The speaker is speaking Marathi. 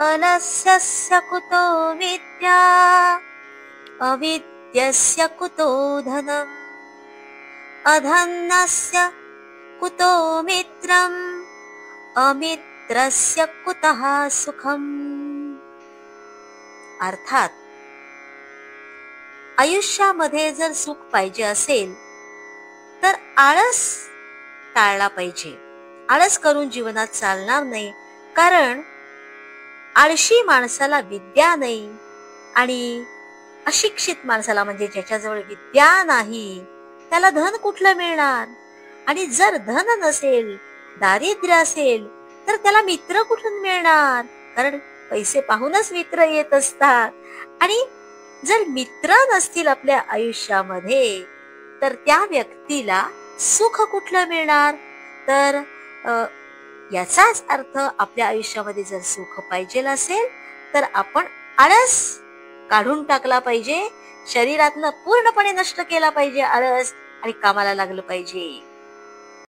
अलस्यस्य कुतो विद्या अविद्यस्य कुतो धनम् अधन्नस्य कुतो मित्रम् अमित्रस्य कुतः सुखम्. अर्थात आयुष्यामध्ये जर सुख पाहिजे असेल तर आळस टाळला पाहिजे. आळस करून जीवनात चालणार नाही, कारण आळशी माणसाला विद्या नाही आणि अशिक्षित माणसाला म्हणजे ज्याच्याजवळ विद्या नाही त्याला धन कुठलं मिळणार. आणि जर धन नसेल, दारिद्र्य असेल तर त्याला मित्र कुठून मिळणार, कारण पैसे पाहूनच मित्र येत असतात. आणि जर मित्र नसतील आपल्या आयुष्यामध्ये तर त्या व्यक्तीला सुख कुठलं मिळणार. तर याचाच अर्थ आपल्या आयुष्यामध्ये जर सुख पाहिजे असेल तर आपण आळस काढून टाकला पाहिजे, शरीरातनं पूर्णपणे नष्ट केला पाहिजे आळस आणि कामाला लागलं पाहिजे.